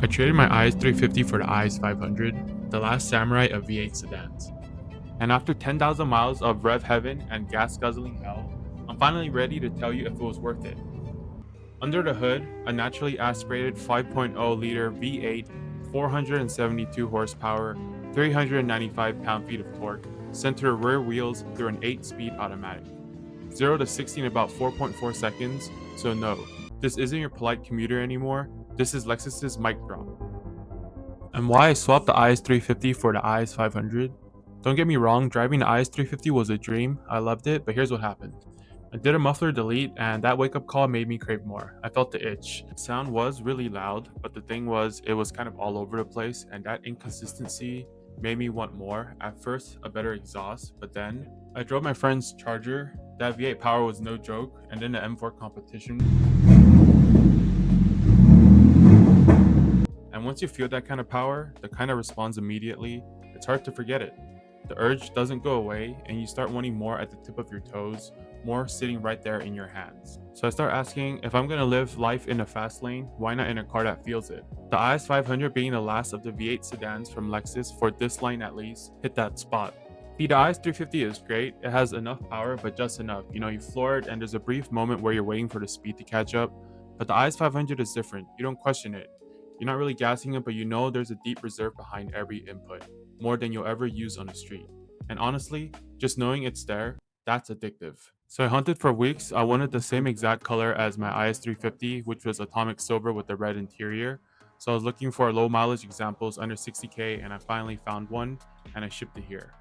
I traded my IS 350 for the IS 500, the last samurai of V8 sedans. And after 10,000 miles of rev heaven and gas guzzling hell, I'm finally ready to tell you if it was worth it. Under the hood, a naturally aspirated 5.0 liter V8, 472 horsepower, 395 pound-feet of torque, sent to the rear wheels through an 8-speed automatic. 0 to 60 in about 4.4 seconds, so no, this isn't your polite commuter anymore, this is Lexus's mic drop. And why I swapped the IS 350 for the IS 500? Don't get me wrong, driving the IS 350 was a dream, I loved it, but here's what happened. I did a muffler delete and that wake up call made me crave more. I felt the itch. The sound was really loud, but the thing was, it was kind of all over the place and that inconsistency made me want more. At first, a better exhaust, but then I drove my friend's Charger. That V8 power was no joke, and then the M4 competition. And once you feel that kind of power, the kind of responds immediately, it's hard to forget it. The urge doesn't go away, and you start wanting more at the tip of your toes, more sitting right there in your hands. So I start asking, if I'm gonna live life in a fast lane, why not in a car that feels it? The IS 500 being the last of the V8 sedans from Lexus, for this line at least, hit that spot. The IS 350 is great, it has enough power but just enough. You floor it and there's a brief moment where you're waiting for the speed to catch up, but the IS 500 is different, you don't question it. You're not really gassing it, but you know there's a deep reserve behind every input, more than you'll ever use on the street. And honestly, just knowing it's there, that's addictive. So I hunted for weeks. I wanted the same exact color as my IS 350, which was atomic silver with the red interior. So I was looking for low mileage examples under 60k and I finally found one and I shipped it here.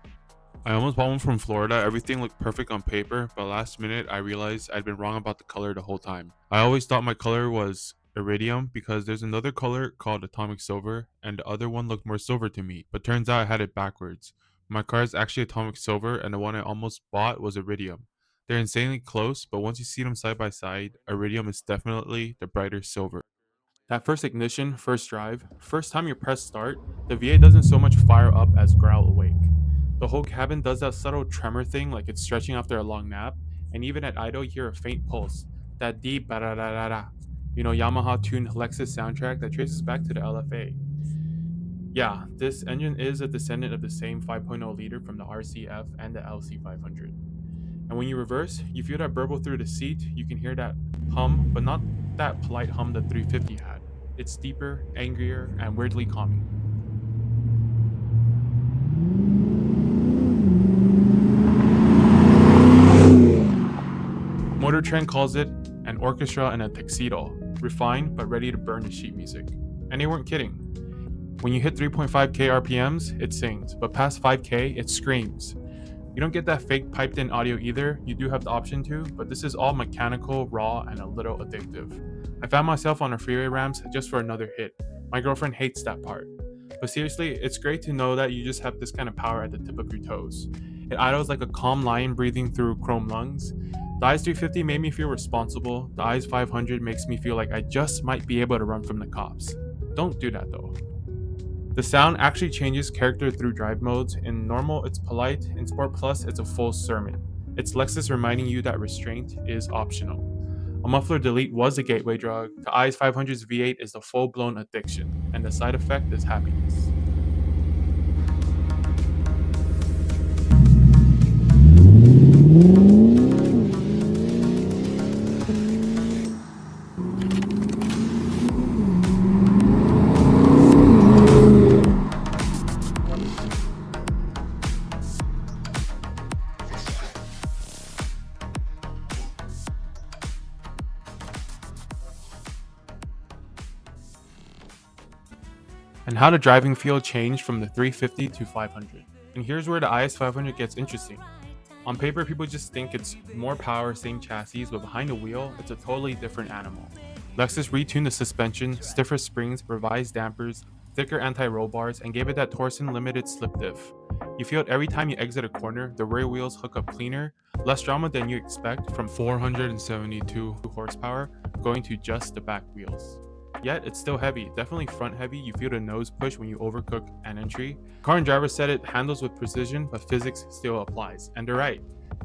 I almost bought one from Florida. Everything looked perfect on paper, but last minute I realized I'd been wrong about the color the whole time. I always thought my color was iridium because there's another color called atomic silver and the other one looked more silver to me, but turns out I had it backwards. My car is actually atomic silver and the one I almost bought was iridium. They're insanely close, but once you see them side by side, iridium is definitely the brighter silver. That first ignition, first drive, first time you press start, the V8 doesn't so much fire up as growl awake. The whole cabin does that subtle tremor thing like it's stretching after a long nap, and even at idle you hear a faint pulse, that deep ba-da-da-da-da, Yamaha tuned Lexus soundtrack that traces back to the LFA. Yeah, this engine is a descendant of the same 5.0 liter from the RCF and the LC 500. And when you reverse, you feel that burble through the seat, you can hear that hum, but not that polite hum the 350 had. It's deeper, angrier, and weirdly calming. Motor Trend calls it an orchestra in a tuxedo, refined but ready to burn the sheet music. And they weren't kidding. When you hit 3.5k RPMs, it sings, but past 5k, it screams. You don't get that fake piped in audio either, you do have the option to, but this is all mechanical, raw, and a little addictive. I found myself on the freeway ramps just for another hit. My girlfriend hates that part. But seriously, it's great to know that you just have this kind of power at the tip of your toes. It idles like a calm lion breathing through chrome lungs. The IS 350 made me feel responsible, the IS 500 makes me feel like I just might be able to run from the cops. Don't do that though. The sound actually changes character through drive modes. In normal, it's polite. In Sport Plus, it's a full sermon. It's Lexus reminding you that restraint is optional. A muffler delete was a gateway drug. The IS 500's V8 is the full-blown addiction, and the side effect is happiness. And how the driving feel changed from the 350 to 500. And here's where the IS 500 gets interesting. On paper, people just think it's more power, same chassis, but behind the wheel, it's a totally different animal. Lexus retuned the suspension, stiffer springs, revised dampers, thicker anti-roll bars, and gave it that Torsen limited slip diff. You feel it every time you exit a corner, the rear wheels hook up cleaner, less drama than you expect from 472 horsepower going to just the back wheels. Yet, it's still heavy, definitely front heavy. You feel the nose push when you overcook an entry. Car and driver said it handles with precision, but physics still applies. And they're right.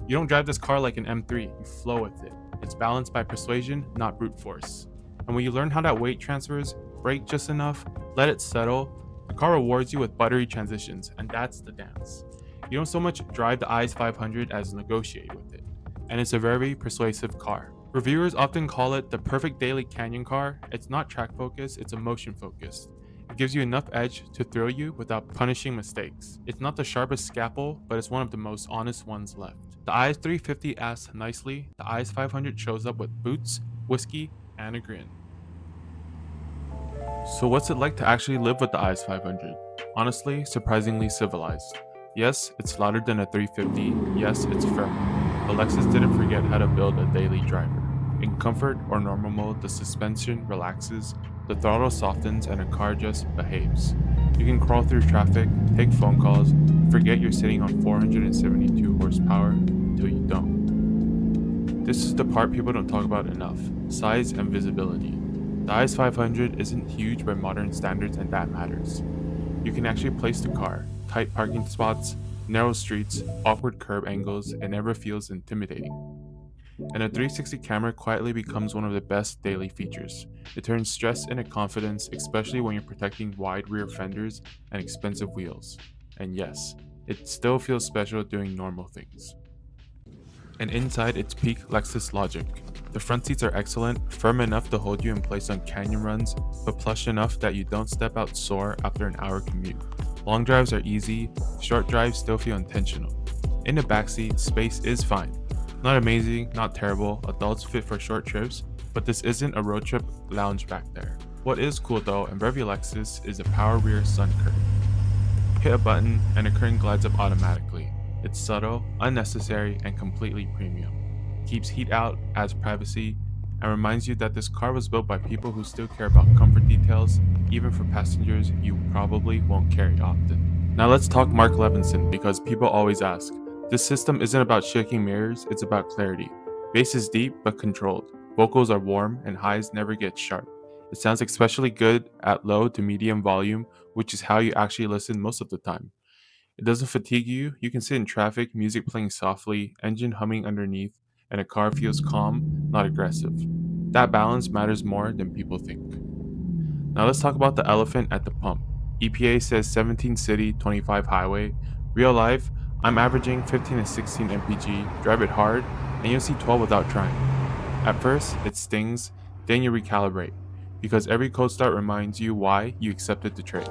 You don't drive this car like an M3, you flow with it. It's balanced by persuasion, not brute force. And when you learn how that weight transfers, brake just enough, let it settle, the car rewards you with buttery transitions, and that's the dance. You don't so much drive the IS 500 as negotiate with it, and it's a very persuasive car. Reviewers often call it the perfect daily canyon car. It's not track focused, it's emotion focused. It gives you enough edge to thrill you without punishing mistakes. It's not the sharpest scalpel, but it's one of the most honest ones left. The IS 350 asks nicely, the IS 500 shows up with boots, whiskey, and a grin. So what's it like to actually live with the IS 500? Honestly, surprisingly civilized. Yes, it's louder than a 350, yes, it's firm, but Lexus didn't forget how to build a daily driver. In comfort or normal mode, the suspension relaxes, the throttle softens, and the car just behaves. You can crawl through traffic, take phone calls, forget you're sitting on 472 horsepower until you don't. This is the part people don't talk about enough: size and visibility. The IS 500 isn't huge by modern standards, and that matters. You can actually place the car, tight parking spots, narrow streets, awkward curb angles, it never feels intimidating. And a 360 camera quietly becomes one of the best daily features. It turns stress into confidence, especially when you're protecting wide rear fenders and expensive wheels. And yes, it still feels special doing normal things. And inside, it's peak Lexus logic. The front seats are excellent, firm enough to hold you in place on canyon runs, but plush enough that you don't step out sore after an hour commute. Long drives are easy, short drives still feel intentional. In the backseat, space is fine. Not amazing, not terrible, adults fit for short trips, but this isn't a road trip lounge back there. What is cool though, and very Lexus, is a power rear sun curtain. Hit a button and the curtain glides up automatically. It's subtle, unnecessary, and completely premium. Keeps heat out, adds privacy, and reminds you that this car was built by people who still care about comfort details, even for passengers you probably won't carry often. Now let's talk Mark Levinson, because people always ask. This system isn't about shaking mirrors, it's about clarity. Bass is deep but controlled. Vocals are warm and highs never get sharp. It sounds especially good at low to medium volume, which is how you actually listen most of the time. It doesn't fatigue you, you can sit in traffic, music playing softly, engine humming underneath, and a car feels calm, not aggressive. That balance matters more than people think. Now let's talk about the elephant at the pump. EPA says 17 city, 25 highway. Real life, I'm averaging 15 to 16 mpg, drive it hard, and you'll see 12 without trying. At first, it stings, then you recalibrate, because every cold start reminds you why you accepted the trade.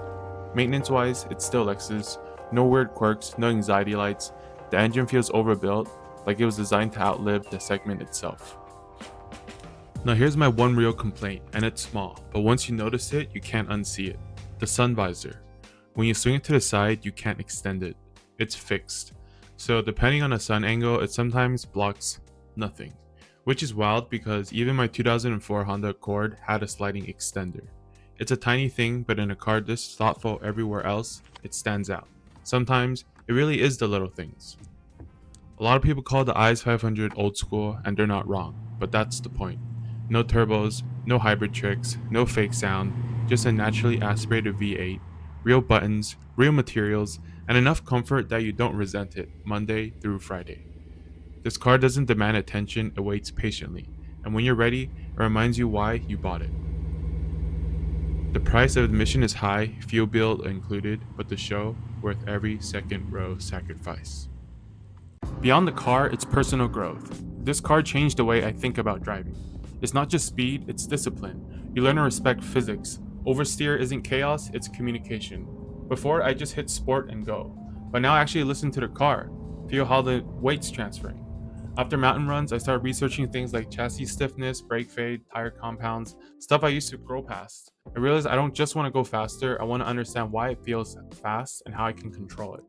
Maintenance wise, it's still Lexus, no weird quirks, no anxiety lights, the engine feels overbuilt, like it was designed to outlive the segment itself. Now here's my one real complaint, and it's small, but once you notice it, you can't unsee it. The sun visor. When you swing it to the side, you can't extend it. It's fixed. So depending on the sun angle, it sometimes blocks nothing. Which is wild because even my 2004 Honda Accord had a sliding extender. It's a tiny thing, but in a car this thoughtful everywhere else, it stands out. Sometimes, it really is the little things. A lot of people call the IS 500 old school, and they're not wrong, but that's the point. No turbos, no hybrid tricks, no fake sound, just a naturally aspirated V8, real buttons, real materials, and enough comfort that you don't resent it Monday through Friday. This car doesn't demand attention, it waits patiently, and when you're ready, it reminds you why you bought it. The price of admission is high, fuel bill included, but the show worth every second row sacrifice. Beyond the car, it's personal growth. This car changed the way I think about driving. It's not just speed, it's discipline. You learn to respect physics. Oversteer isn't chaos, it's communication. Before, I just hit sport and go. But now I actually listen to the car, feel how the weight's transferring. After mountain runs, I started researching things like chassis stiffness, brake fade, tire compounds, stuff I used to scroll past. I realized I don't just want to go faster, I want to understand why it feels fast and how I can control it.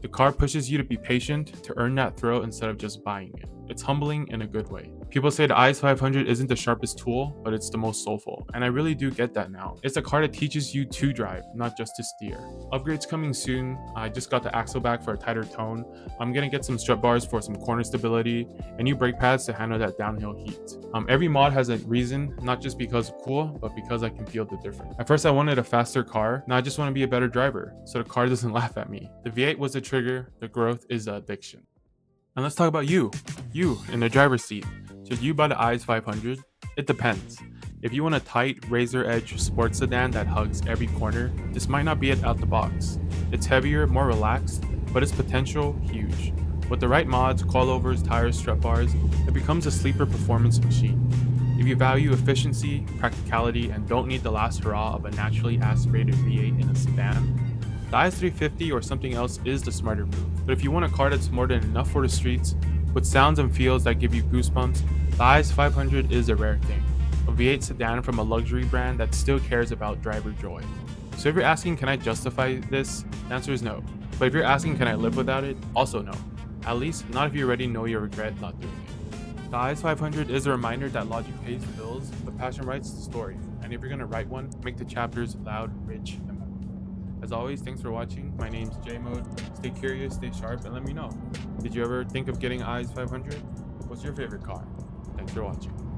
The car pushes you to be patient, to earn that thrill instead of just buying it. It's humbling in a good way. People say the IS 500 isn't the sharpest tool, but it's the most soulful, and I really do get that now. It's a car that teaches you to drive, not just to steer. Upgrades coming soon. I just got the axle back for a tighter tone. I'm gonna get some strut bars for some corner stability, and new brake pads to handle that downhill heat. Every mod has a reason, not just because it's cool, but because I can feel the difference. At first I wanted a faster car, now I just want to be a better driver, so the car doesn't laugh at me. The V8 was the trigger, the growth is the addiction. And let's talk about you in the driver's seat. Should you buy the IS 500? It depends. If you want a tight, razor-edge sports sedan that hugs every corner, this might not be it out the box. It's heavier, more relaxed, but its potential, huge. With the right mods, coilovers, tires, strut bars, it becomes a sleeper performance machine. If you value efficiency, practicality, and don't need the last hurrah of a naturally aspirated V8 in a sedan, the IS350 or something else is the smarter move. But if you want a car that's more than enough for the streets, with sounds and feels that give you goosebumps, the IS500 is a rare thing. A V8 sedan from a luxury brand that still cares about driver joy. So if you're asking, can I justify this? The answer is no. But if you're asking, can I live without it? Also no. At least not if you already know you'll regret not doing it. The IS500 is a reminder that logic pays bills, but passion writes the story. And if you're gonna write one, make the chapters loud, rich, and memorable. As always, thanks for watching. My name's J-Mode. Stay curious, stay sharp, and let me know. Did you ever think of getting IS500? What's your favorite car? Thanks for watching.